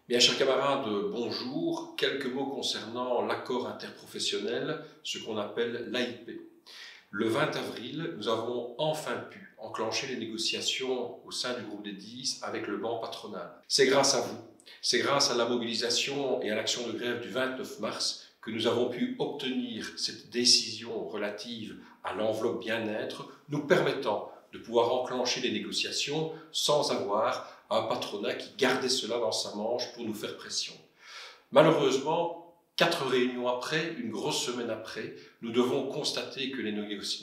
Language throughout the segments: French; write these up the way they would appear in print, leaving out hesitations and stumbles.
Bien, chers camarades, bonjour. Quelques mots concernant l'accord interprofessionnel, ce qu'on appelle l'AIP. Le 20 avril, nous avons enfin pu enclencher les négociations au sein du groupe des 10 avec le banc patronal. C'est grâce à vous, c'est grâce à la mobilisation et à l'action de grève du 29 mars que nous avons pu obtenir cette décision relative à l'enveloppe bien-être, nous permettant de pouvoir enclencher les négociations sans avoir un patronat qui gardait cela dans sa manche pour nous faire pression. Malheureusement, 4 réunions après, une grosse semaine après, nous devons constater que les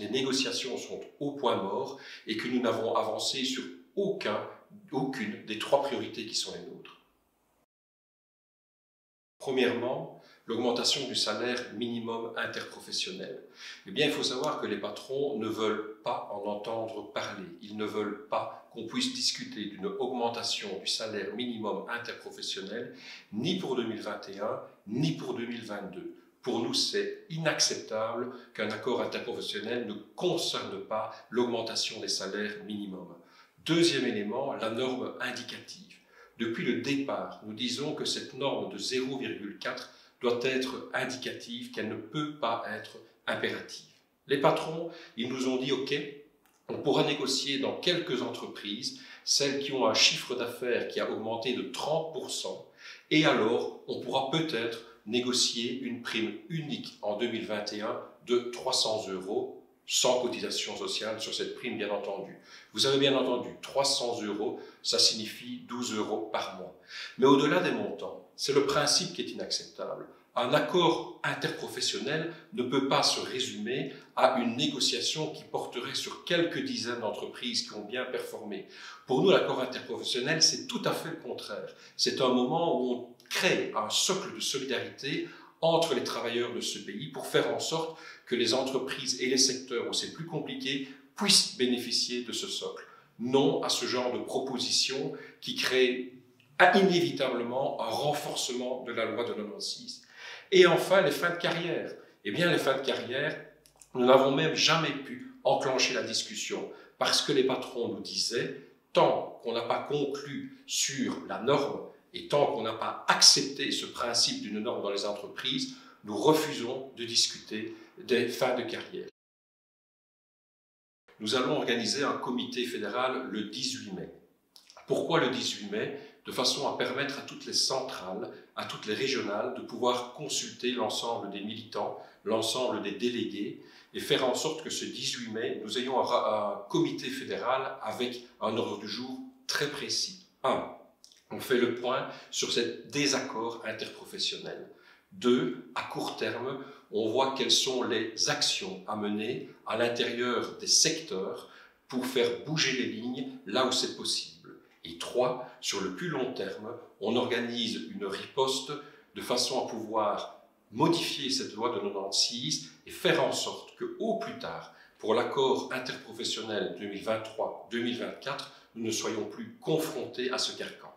négociations sont au point mort et que nous n'avons avancé sur aucune des 3 priorités qui sont les nôtres. Premièrement, l'augmentation du salaire minimum interprofessionnel. Eh bien, il faut savoir que les patrons ne veulent pas en entendre parler. Ils ne veulent pas qu'on puisse discuter d'une augmentation du salaire minimum interprofessionnel, ni pour 2021, ni pour 2022. Pour nous, c'est inacceptable qu'un accord interprofessionnel ne concerne pas l'augmentation des salaires minimums. Deuxième élément, la norme indicative. Depuis le départ, nous disons que cette norme de 0,4 doit être indicative, qu'elle ne peut pas être impérative. Les patrons, ils nous ont dit « Ok, on pourra négocier dans quelques entreprises, celles qui ont un chiffre d'affaires qui a augmenté de 30%, et alors on pourra peut-être négocier une prime unique en 2021 de 300 €, sans cotisation sociale sur cette prime, bien entendu. Vous avez bien entendu, 300 €, ça signifie 12 € par mois. Mais au-delà des montants, c'est le principe qui est inacceptable. Un accord interprofessionnel ne peut pas se résumer à une négociation qui porterait sur quelques dizaines d'entreprises qui ont bien performé. Pour nous, l'accord interprofessionnel, c'est tout à fait le contraire. C'est un moment où on crée un socle de solidarité entre les travailleurs de ce pays pour faire en sorte que les entreprises et les secteurs où c'est plus compliqué puissent bénéficier de ce socle. Non à ce genre de proposition qui crée inévitablement un renforcement de la loi de 96. Et enfin, les fins de carrière. Eh bien, les fins de carrière, nous n'avons même jamais pu enclencher la discussion parce que les patrons nous disaient, tant qu'on n'a pas conclu sur la norme et tant qu'on n'a pas accepté ce principe d'une norme dans les entreprises, nous refusons de discuter des fins de carrière. Nous allons organiser un comité fédéral le 18 mai. Pourquoi le 18 mai? De façon à permettre à toutes les centrales, à toutes les régionales, de pouvoir consulter l'ensemble des militants, l'ensemble des délégués, et faire en sorte que ce 18 mai, nous ayons un comité fédéral avec un ordre du jour très précis. 1. On fait le point sur ces désaccords interprofessionnels. 2. À court terme, on voit quelles sont les actions à mener à l'intérieur des secteurs pour faire bouger les lignes là où c'est possible. Et 3. Sur le plus long terme, on organise une riposte de façon à pouvoir modifier cette loi de 96 et faire en sorte qu'au plus tard, pour l'accord interprofessionnel 2023-2024, nous ne soyons plus confrontés à ce carcan.